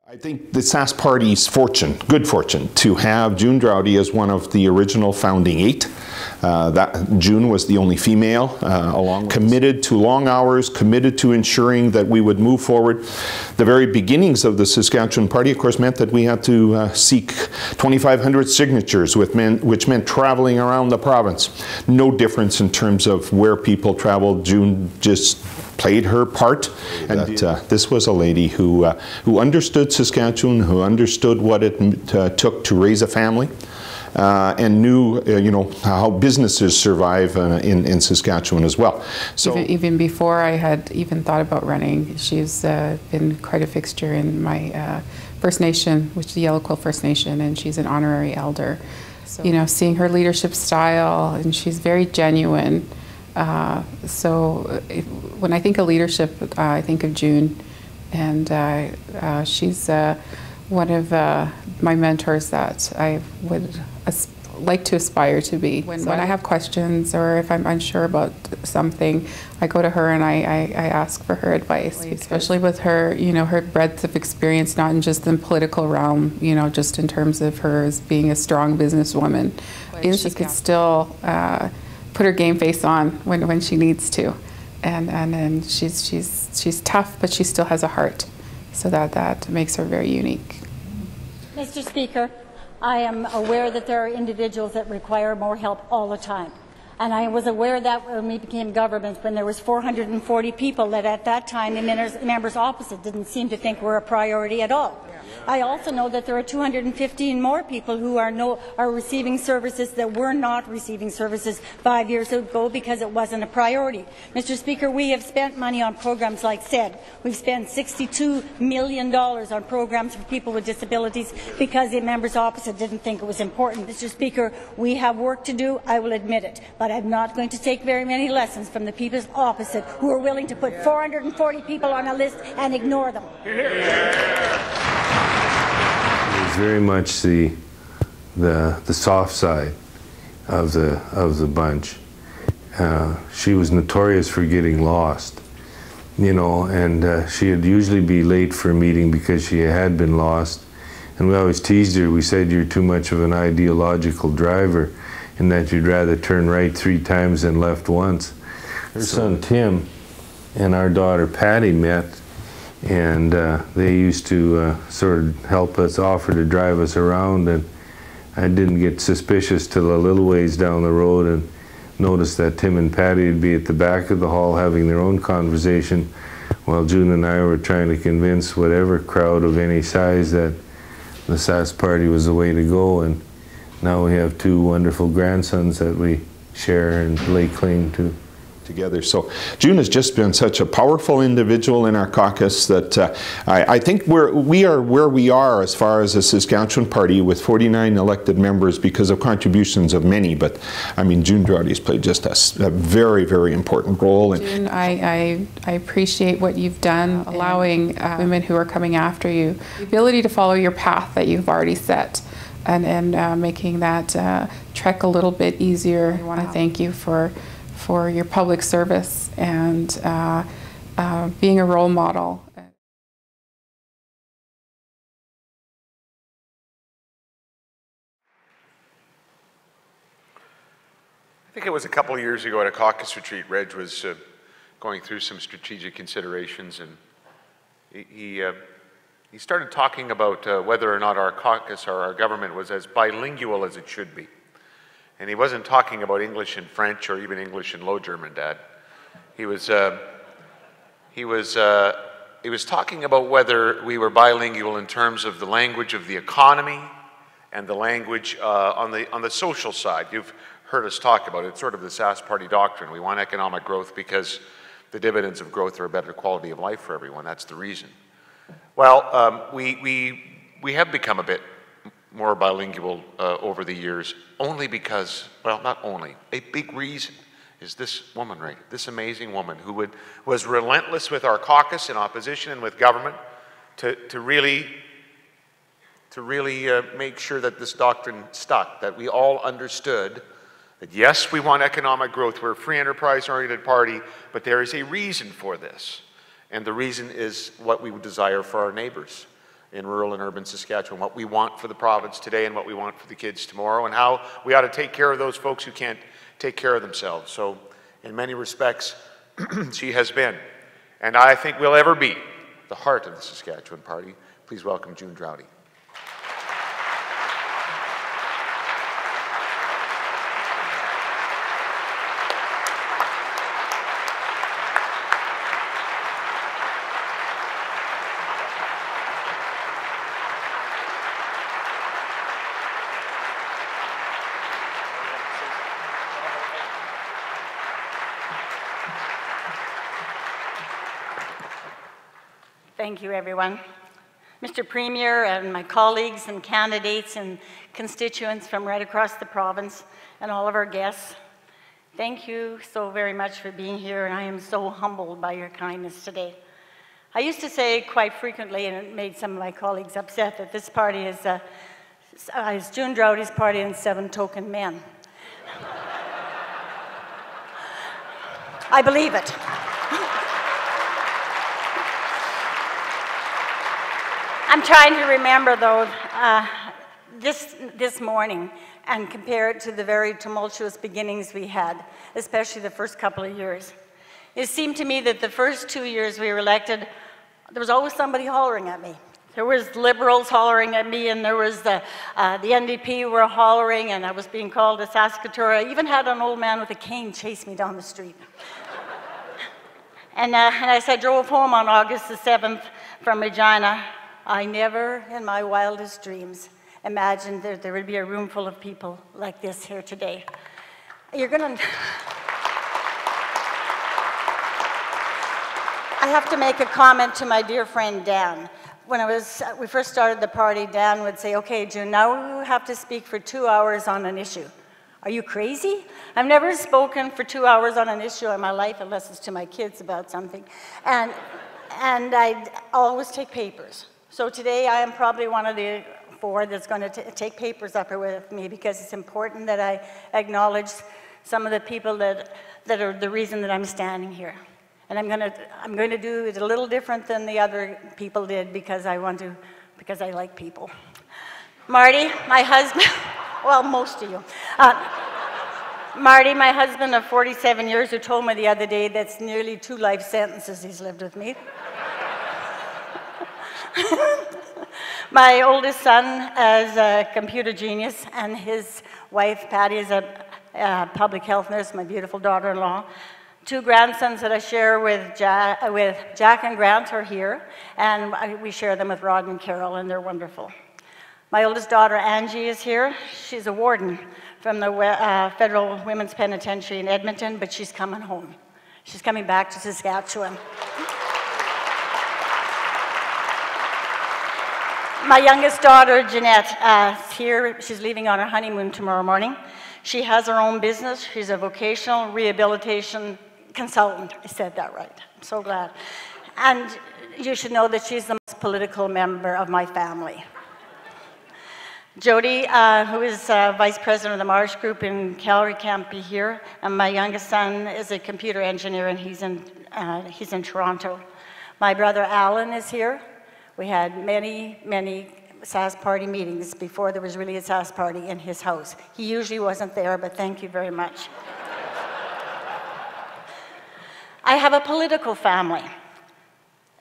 I think the Sask Party's good fortune, to have June Draude as one of the original founding 8. June was the only female, committed to long hours, committed to ensuring that we would move forward. The very beginnings of the Saskatchewan Party, of course, meant that we had to seek 2,500 signatures, which meant traveling around the province. No difference in terms of where people traveled. June just played her part, and this was a lady who understood Saskatchewan, who understood what it took to raise a family, and knew how businesses survive in Saskatchewan as well. So even before I had even thought about running, she's been quite a fixture in my First Nation, which is the Yellow Quill First Nation, and she's an honorary elder. So, seeing her leadership style, and she's very genuine. When I think of leadership, I think of June, and she's one of my mentors that I would like to aspire to be. When I have questions, or if I'm unsure about something, I go to her and I ask for her advice, especially with her, her breadth of experience, not in just the political realm, just in terms of her as being a strong businesswoman. She could still put her game face on when she needs to, and she's tough, but she still has a heart, so that makes her very unique. Mr. Speaker, I am aware that there are individuals that require more help all the time, and I was aware that when we became government, when there was 440 people that at that time the members opposite didn't seem to think were a priority at all. I also know that there are 215 more people who are receiving services that were not receiving services 5 years ago because it wasn't a priority. Mr. Speaker, we have spent money on programs like SED. We've spent $62 million on programs for people with disabilities because the members opposite didn't think it was important. Mr. Speaker, we have work to do, I will admit it, but I'm not going to take very many lessons from the people opposite who are willing to put 440 people on a list and ignore them. Very much the soft side of the bunch. She was notorious for getting lost, and she'd usually be late for a meeting because she had been lost. And we always teased her. We said, "You're too much of an ideological driver, in that you'd rather turn right 3 times than left once." Her son Tim and our daughter Patty met. And they used to sort of help us, offer to drive us around, and I didn't get suspicious till a little ways down the road and noticed that Tim and Patty would be at the back of the hall having their own conversation while June and I were trying to convince whatever crowd of any size that the Sask Party was the way to go. And now we have 2 wonderful grandsons that we share and lay claim to together. So June has just been such a powerful individual in our caucus that I think we are where we are as far as the Saskatchewan Party, with 49 elected members because of contributions of many. But I mean, June Draude has played just a very, very important role. And June, I appreciate what you've done, allowing women who are coming after you the ability to follow your path that you've already set, and making that trek a little bit easier. I want to thank you for your public service and being a role model. I think it was a couple of years ago at a caucus retreat. Reg was going through some strategic considerations, and he started talking about whether or not our caucus or our government was as bilingual as it should be. And he wasn't talking about English and French or even English and Low German, Dad. He was talking about whether we were bilingual in terms of the language of the economy and the language on the social side. You've heard us talk about it. It's sort of the Sask Party doctrine. We want economic growth because the dividends of growth are a better quality of life for everyone. That's the reason. Well, we have become a bit more bilingual over the years, only because, well, not only, a big reason is this woman, right? This amazing woman who was relentless with our caucus in opposition and with government to really make sure that this doctrine stuck, that we all understood that yes, we want economic growth, we're a free enterprise-oriented party, but there is a reason for this. And the reason is what we would desire for our neighbors. in rural and urban Saskatchewan, what we want for the province today and what we want for the kids tomorrow, and how we ought to take care of those folks who can't take care of themselves. So in many respects, she has been, and I think will ever be, the heart of the Saskatchewan Party. Please welcome June Draude. Thank you, everyone. Mr. Premier and my colleagues and candidates and constituents from right across the province and all of our guests, thank you so very much for being here, and I am so humbled by your kindness today. I used to say quite frequently, and it made some of my colleagues upset, that this party is June Draude's party and 7 token men. I believe it. I'm trying to remember, though, this morning and compare it to the very tumultuous beginnings we had, especially the first couple of years. It seemed to me that the first 2 years we were elected, there was always somebody hollering at me. There was Liberals hollering at me, and there was the NDP were hollering, and I was being called a Saskatoon. I even had an old man with a cane chase me down the street. And as I drove home on August the 7th from Regina, I never, in my wildest dreams, imagined that there would be a room full of people like this here today. You're gonna... I have to make a comment to my dear friend Dan. When we first started the party, Dan would say, okay, June, now we have to speak for 2 hours on an issue. Are you crazy? I've never spoken for 2 hours on an issue in my life unless it's to my kids about something. And I'd always take papers. So today I am probably one of the 4 that's going to take papers up here with me, because it's important that I acknowledge some of the people that are the reason that I'm standing here. And I'm going to do it a little different than the other people did, because I like people. Marty, my husband, well, most of you. Marty, my husband of 47 years, who told me the other day that's nearly 2 life sentences he's lived with me. My oldest son is a computer genius, and his wife, Patty, is a public health nurse, my beautiful daughter-in-law. 2 grandsons that I share with Jack and Grant are here, and we share them with Rod and Carol, and they're wonderful. My oldest daughter, Angie, is here. She's a warden from the Federal Women's Penitentiary in Edmonton, but she's coming home. She's coming back to Saskatchewan. My youngest daughter, Jeanette, is here. She's leaving on her honeymoon tomorrow morning. She has her own business. She's a vocational rehabilitation consultant. I said that right. I'm so glad. And you should know that she's the most political member of my family. Jody, who is vice president of the Marsh Group in Calgary, can't be here. And my youngest son is a computer engineer, and he's in Toronto. My brother Alan is here. We had many, many Sask Party meetings before there was really a Sask Party in his house. He usually wasn't there, but thank you very much. I have a political family.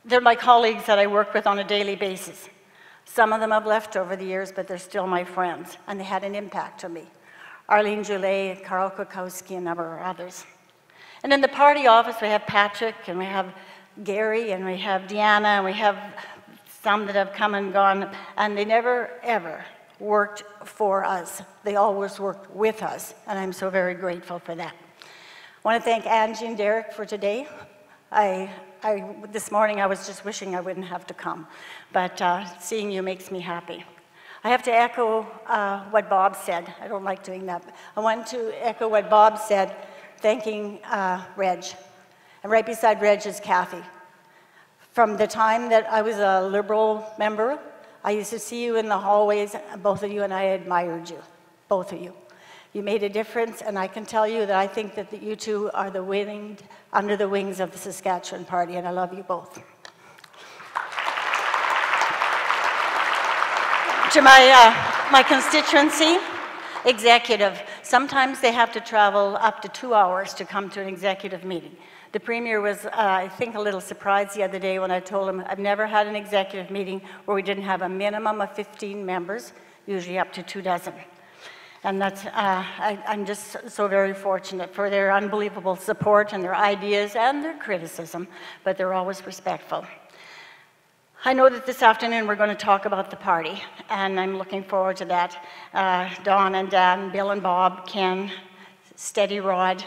They're my colleagues that I work with on a daily basis. Some of them have left over the years, but they're still my friends, and they had an impact on me. Arlene Goulet, Carl Kukowski, and a number of others. And in the party office, we have Patrick, and we have Gary, and we have Deanna, and we have some that have come and gone, and they never, ever worked for us. They always worked with us, and I'm so very grateful for that. I want to thank Angie and Derek for today. This morning I was just wishing I wouldn't have to come, but seeing you makes me happy. I have to echo what Bob said. I don't like doing that. I want to echo what Bob said, thanking Reg. And right beside Reg is Kathy. From the time that I was a Liberal member, I used to see you in the hallways, both of you, and I admired you, both of you. You made a difference, and I can tell you that I think that you two are the wind under the wings of the Saskatchewan Party, and I love you both. to my constituency, executive. Sometimes they have to travel up to 2 hours to come to an executive meeting. The Premier was, I think, a little surprised the other day when I told him I've never had an executive meeting where we didn't have a minimum of 15 members, usually up to 24. And that's, I'm just so very fortunate for their unbelievable support and their ideas and their criticism, but they're always respectful. I know that this afternoon we're going to talk about the party, and I'm looking forward to that. Don and Dan, Bill and Bob, Ken, Steady Rod,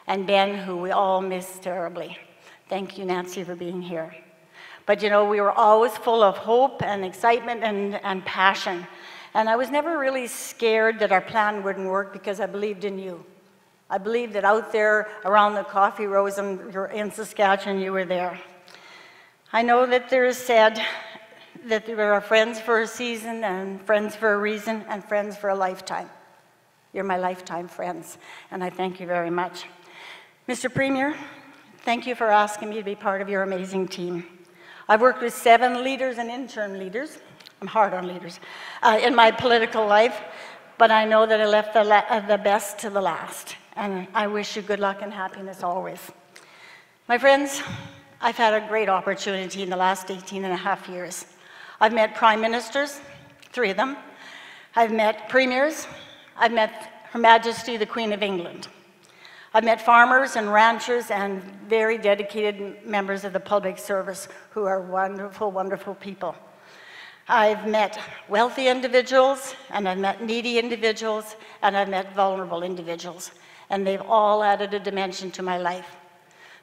and Ben, who we all miss terribly. Thank you, Nancy, for being here. But you know, we were always full of hope and excitement and passion. And I was never really scared that our plan wouldn't work because I believed in you. I believed that out there around the coffee rows in Saskatchewan, you were there. I know that there is said that there are friends for a season and friends for a reason and friends for a lifetime. You're my lifetime friends, and I thank you very much. Mr. Premier, thank you for asking me to be part of your amazing team. I've worked with 7 leaders and interim leaders. I'm hard on leaders in my political life, but I know that I left the best to the last, and I wish you good luck and happiness always. My friends, I've had a great opportunity in the last 18.5 years. I've met prime ministers, 3 of them. I've met premiers. I've met Her Majesty, the Queen of England. I've met farmers and ranchers and very dedicated members of the public service who are wonderful, wonderful people. I've met wealthy individuals, and I've met needy individuals, and I've met vulnerable individuals, and they've all added a dimension to my life.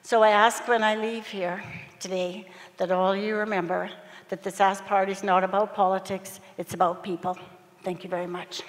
So I ask when I leave here today that all of you remember that the Sask Party is not about politics, it's about people. Thank you very much.